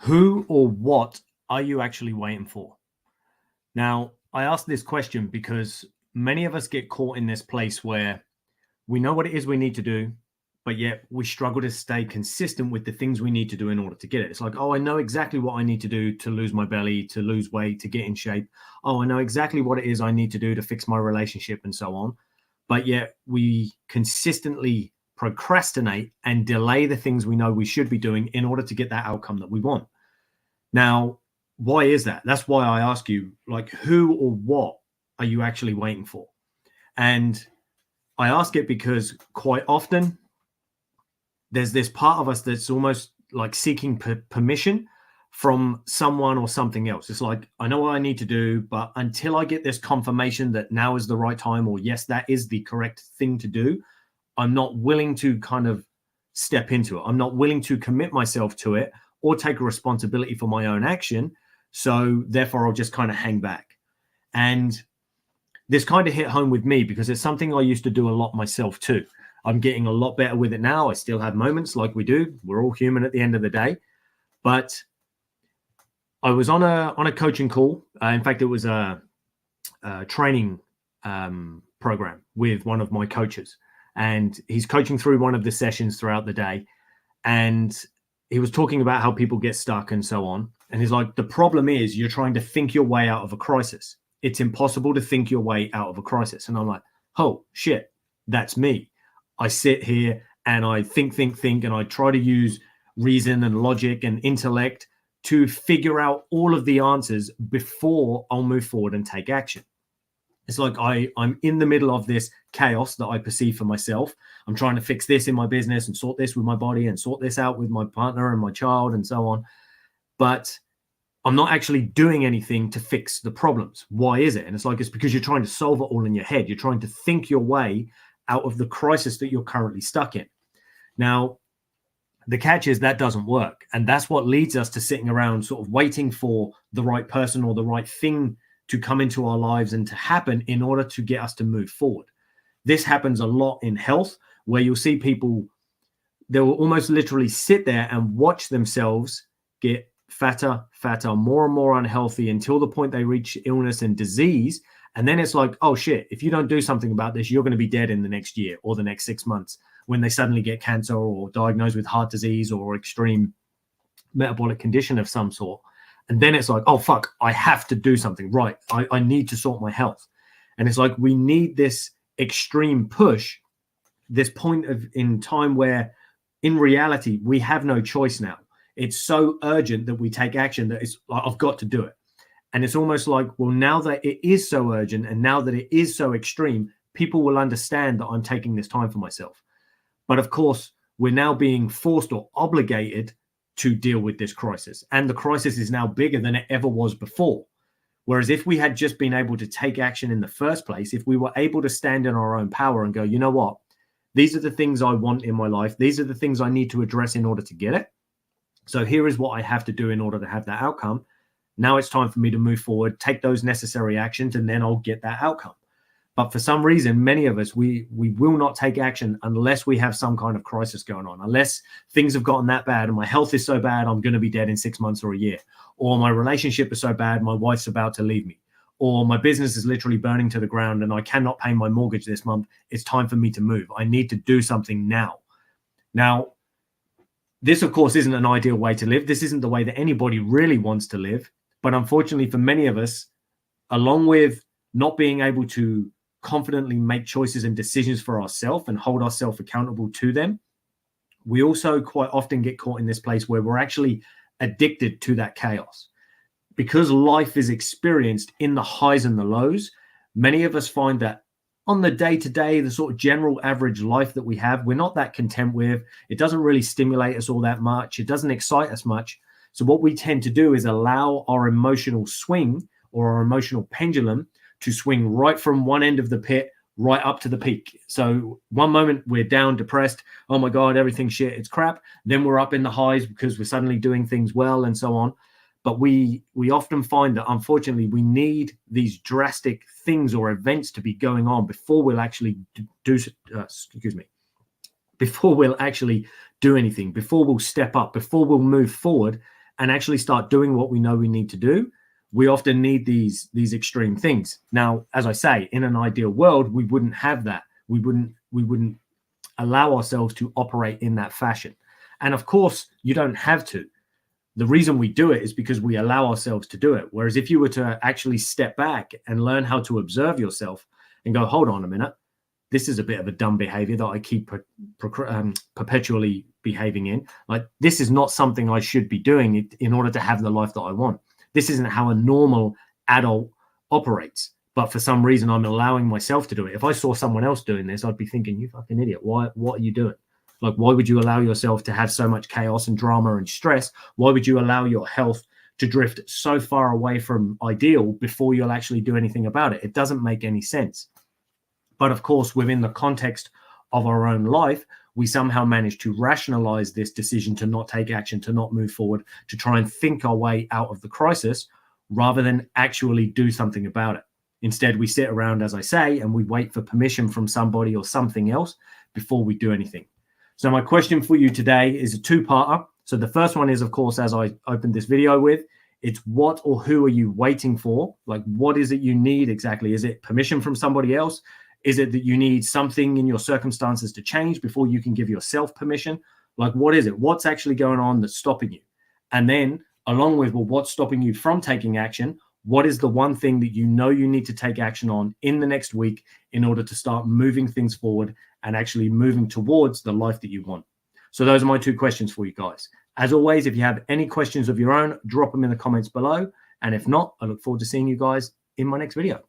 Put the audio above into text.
Who or what are you actually waiting for? Now, I ask this question because many of us get caught in this place where we know what it is we need to do, but yet we struggle to stay consistent with the things we need to do in order to get it. It's like, oh, I know exactly what I need to do to lose my belly, to lose weight, to get in shape. Oh, I know exactly what it is I need to do to fix my relationship and so on. But yet we consistently procrastinate and delay the things we know we should be doing in order to get that outcome that we want. Now, why is that? That's why I ask you, like, who or what are you actually waiting for? And I ask it because quite often there's this part of us that's almost like seeking permission from someone or something else. It's like, I know what I need to do, but until I get this confirmation that now is the right time, or yes, that is the correct thing to do, I'm not willing to kind of step into it. I'm not willing to commit myself to it or take a responsibility for my own action. So therefore, I'll just kind of hang back. And this kind of hit home with me because it's something I used to do a lot myself too. I'm getting a lot better with it now. I still have moments like we do. We're all human at the end of the day. But I was on a coaching call. In fact, it was a training program with one of my coaches. And he's coaching through one of the sessions throughout the day. And he was talking about how people get stuck and so on. And he's like, the problem is you're trying to think your way out of a crisis. It's impossible to think your way out of a crisis. And I'm like, oh, shit, that's me. I sit here and I think, and I try to use reason and logic and intellect to figure out all of the answers before I'll move forward and take action. It's like I'm in the middle of this chaos that I perceive for myself. I'm trying to fix this in my business and sort this with my body and sort this out with my partner and my child and so on. But I'm not actually doing anything to fix the problems. Why is it? And it's like, it's because you're trying to solve it all in your head. You're trying to think your way out of the crisis that you're currently stuck in. Now, the catch is that doesn't work. And that's what leads us to sitting around sort of waiting for the right person or the right thing to come into our lives and to happen in order to get us to move forward. This happens a lot in health, where you'll see people, they will almost literally sit there and watch themselves get fatter, more and more unhealthy until the point they reach illness and disease. And then it's like, oh shit, if you don't do something about this, you're going to be dead in the next year or the next 6 months, when they suddenly get cancer or diagnosed with heart disease or extreme metabolic condition of some sort. And then it's like, oh, fuck, I have to do something. Right. I need to sort my health. And it's like, we need this extreme push, this point in time where in reality, we have no choice now. It's so urgent that we take action that it's like, I've got to do it. And it's almost like, well, now that it is so urgent and now that it is so extreme, people will understand that I'm taking this time for myself. But of course, we're now being forced or obligated to deal with this crisis. And the crisis is now bigger than it ever was before. Whereas if we had just been able to take action in the first place, if we were able to stand in our own power and go, you know what, these are the things I want in my life. These are the things I need to address in order to get it. So here is what I have to do in order to have that outcome. Now it's time for me to move forward, take those necessary actions, and then I'll get that outcome. But for some reason, many of us, we will not take action unless we have some kind of crisis going on, unless things have gotten that bad and my health is so bad, I'm going to be dead in 6 months or a year, or my relationship is so bad, my wife's about to leave me, or my business is literally burning to the ground and I cannot pay my mortgage this month. It's time for me to move. I need to do something now. Now, this, of course, isn't an ideal way to live. This isn't the way that anybody really wants to live. But unfortunately, for many of us, along with not being able to confidently make choices and decisions for ourselves and hold ourselves accountable to them, we also quite often get caught in this place where we're actually addicted to that chaos. Because life is experienced in the highs and the lows, many of us find that on the day-to-day, the sort of general average life that we have, we're not that content with. It doesn't really stimulate us all that much. It doesn't excite us much. So what we tend to do is allow our emotional swing or our emotional pendulum to swing right from one end of the pit right up to the peak. So one moment we're down, depressed, oh my God, everything's shit, it's crap. Then we're up in the highs because we're suddenly doing things well and so on. But we often find that, unfortunately, we need these drastic things or events to be going on before we'll actually before we'll actually do anything, before we'll step up, before we'll move forward and actually start doing what we know we need to do, we often need these extreme things. Now, as I say, in an ideal world, we wouldn't have that. We wouldn't allow ourselves to operate in that fashion. And of course, you don't have to. The reason we do it is because we allow ourselves to do it. Whereas if you were to actually step back and learn how to observe yourself and go, hold on a minute, this is a bit of a dumb behavior that I keep perpetually behaving in. Like, this is not something I should be doing in order to have the life that I want. This isn't how a normal adult operates. But for some reason, I'm allowing myself to do it. If I saw someone else doing this, I'd be thinking, you fucking idiot. What are you doing? Like, why would you allow yourself to have so much chaos and drama and stress? Why would you allow your health to drift so far away from ideal before you'll actually do anything about it? It doesn't make any sense. But of course, within the context of our own life, we somehow manage to rationalize this decision to not take action, to not move forward, to try and think our way out of the crisis rather than actually do something about it. Instead, we sit around, as I say, and we wait for permission from somebody or something else before we do anything. So my question for you today is a two-parter. So the first one is, of course, as I opened this video with, it's what or who are you waiting for? Like, what is it you need exactly? Is it permission from somebody else? Is it that you need something in your circumstances to change before you can give yourself permission? Like, what is it? What's actually going on that's stopping you? And then along with, well, what's stopping you from taking action? What is the one thing that you know you need to take action on in the next week in order to start moving things forward and actually moving towards the life that you want? So those are my two questions for you guys. As always, if you have any questions of your own, drop them in the comments below. And if not, I look forward to seeing you guys in my next video.